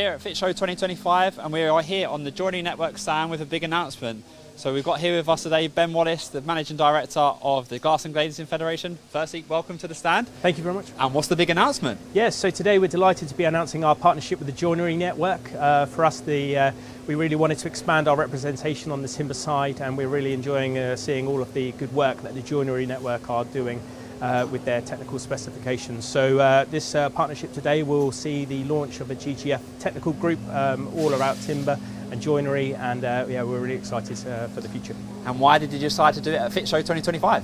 here at Fit Show 2025 and we are here on the Joinery Network stand with a big announcement. So we've got here with us today Ben Wallace, the Managing Director of the Glass and Glazing Federation. Firstly, welcome to the stand. Thank you very much. And what's the big announcement? Yes, so today we're delighted to be announcing our partnership with the Joinery Network. For us, we really wanted to expand our representation on the timber side, and we're really enjoying seeing all of the good work that the Joinery Network are doing with their technical specifications. So this partnership today will see the launch of a GGF technical group all around timber and joinery, and yeah, we're really excited for the future. And why did you decide to do it at Fit Show 2025?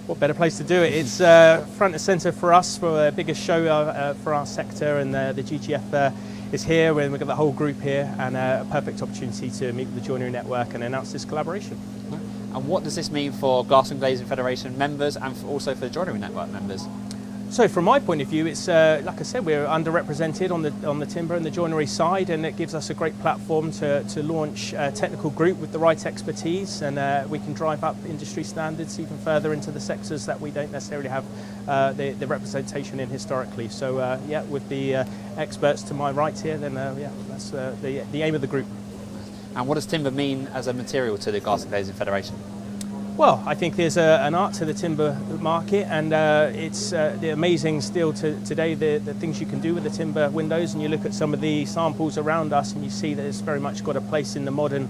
What better place to do it? It's front and centre for us, for the biggest show for our sector, and the GGF is here, and we've got the whole group here, and a perfect opportunity to meet with the Joinery Network and announce this collaboration. And what does this mean for Glass and Glazing Federation members and also for the Joinery Network members? So from my point of view, it's like I said, we're underrepresented on the timber and the joinery side, and it gives us a great platform to launch a technical group with the right expertise, and we can drive up industry standards even further into the sectors that we don't necessarily have the representation in historically. So yeah, with the experts to my right here, then yeah, that's the aim of the group. And what does timber mean as a material to the Glass and Glazing Federation? Well, I think there's an art to the timber market, and it's the amazing still today, the things you can do with the timber windows, and you look at some of the samples around us and you see that it's very much got a place in the modern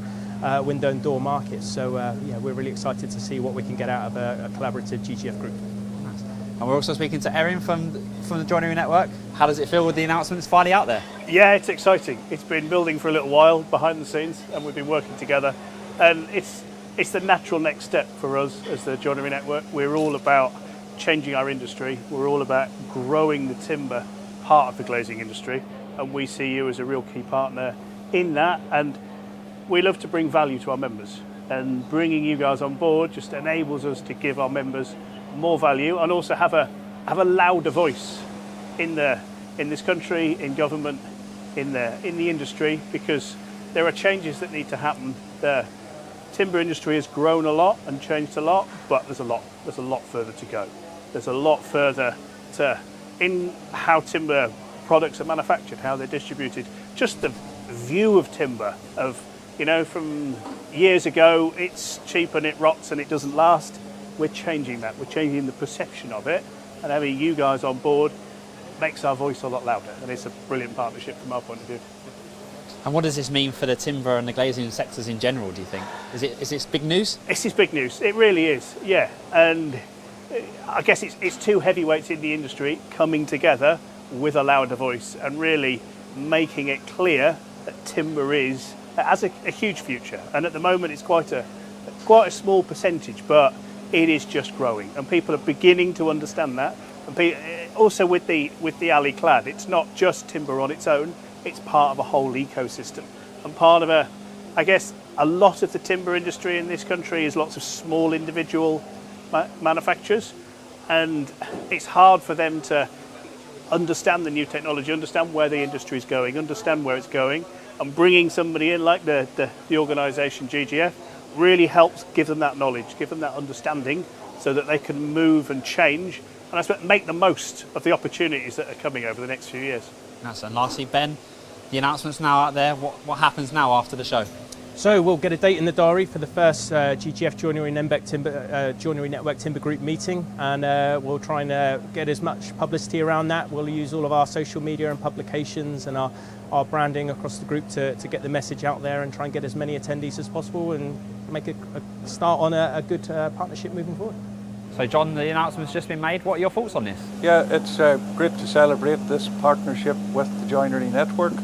window and door market. So yeah, we're really excited to see what we can get out of a collaborative GGF group. Nice. And we're also speaking to Erin from the Joinery Network. How does it feel with the announcements finally out there? Yeah, it's exciting. It's been building for a little while behind the scenes, and we've been working together, and it's the natural next step for us as the Joinery Network. We're all about changing our industry. We're all about growing the timber part of the glazing industry, and we see you as a real key partner in that, and we love to bring value to our members, and bringing you guys on board just enables us to give our members more value and also have a louder voice in this country, in government, in the industry, because there are changes that need to happen. The timber industry has grown a lot and changed a lot, but there's a lot further to go. There's a lot further in how timber products are manufactured, how they're distributed. Just the view of timber, from years ago, it's cheap and it rots and it doesn't last. We're changing that. We're changing the perception of it, and having you guys on board makes our voice a lot louder, and it's a brilliant partnership from our point of view. And what does this mean for the timber and the glazing sectors in general, do you think? Is this big news? This is big news. It really is, yeah. And I guess it's two heavyweights in the industry coming together with a louder voice and really making it clear that timber has a huge future. And at the moment, it's quite a small percentage, but it is just growing, and people are beginning to understand that. And also with the alley clad, it's not just timber on its own. It's part of a whole ecosystem, and part of a lot of the timber industry in this country is lots of small individual manufacturers, and it's hard for them to understand the new technology, understand where the industry is going, understand where it's going, and bringing somebody in like the organisation GGF really helps give them that knowledge, give them that understanding, so that they can move and change, and I suppose make the most of the opportunities that are coming over the next few years. Nice. And lastly, Ben, the announcement's now out there. What happens now after the show? So we'll get a date in the diary for the first GGF Joinery Network Timber Group meeting, and we'll try and get as much publicity around that. We'll use all of our social media and publications and our branding across the group to get the message out there and try and get as many attendees as possible and make a start on a good partnership moving forward. So John, the announcement's just been made. What are your thoughts on this? Yeah, it's great to celebrate this partnership with the Joinery Network,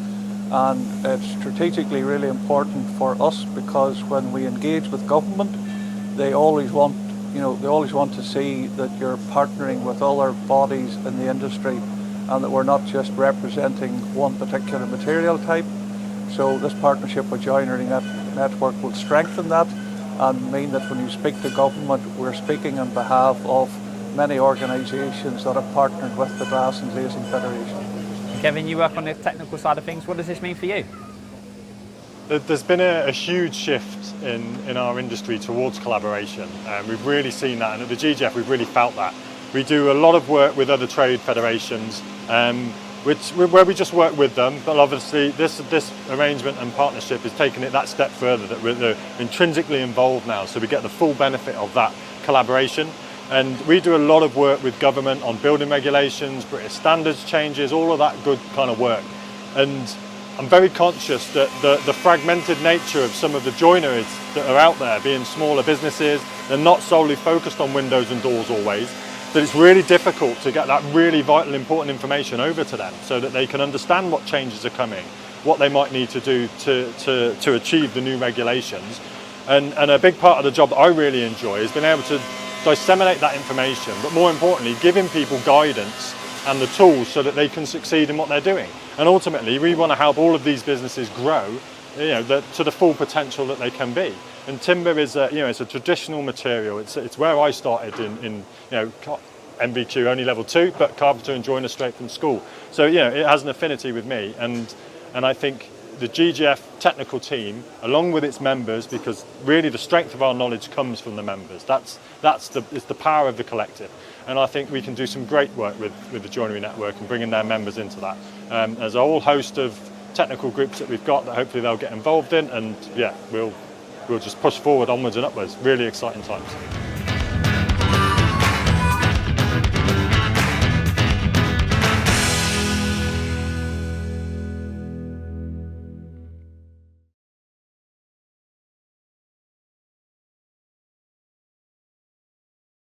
and it's strategically really important for us because when we engage with government, they always want to see that you're partnering with other bodies in the industry and that we're not just representing one particular material type. So this partnership with Joinery Network will strengthen that and mean that when you speak to government, we're speaking on behalf of many organisations that have partnered with the Glass and Glazing Federation. Kevin, you work on the technical side of things. What does this mean for you? There's been a huge shift in our industry towards collaboration. We've really seen that, and at the GGF we've really felt that. We do a lot of work with other trade federations, where we just work with them, but obviously this arrangement and partnership is taking it that step further, that we're intrinsically involved now, so we get the full benefit of that collaboration. And we do a lot of work with government on building regulations, British standards changes, all of that good kind of work. And I'm very conscious that the fragmented nature of some of the joineries that are out there, being smaller businesses, they're not solely focused on windows and doors always, that it's really difficult to get that really vital, important information over to them so that they can understand what changes are coming, what they might need to do to achieve the new regulations. And a big part of the job that I really enjoy is being able to disseminate that information, but more importantly, giving people guidance and the tools so that they can succeed in what they're doing. And ultimately, we want to help all of these businesses grow, to the full potential that they can be. And timber is it's a traditional material. It's where I started in MVQ only level 2, but carpenter and joiner straight from school. So it has an affinity with me, and I think the GGF technical team, along with its members, because really the strength of our knowledge comes from the members. It's the power of the collective, and I think we can do some great work with the Joinery Network and bringing their members into that. There's a whole host of technical groups that we've got that hopefully they'll get involved in, and we'll just push forward, onwards and upwards. Really exciting times.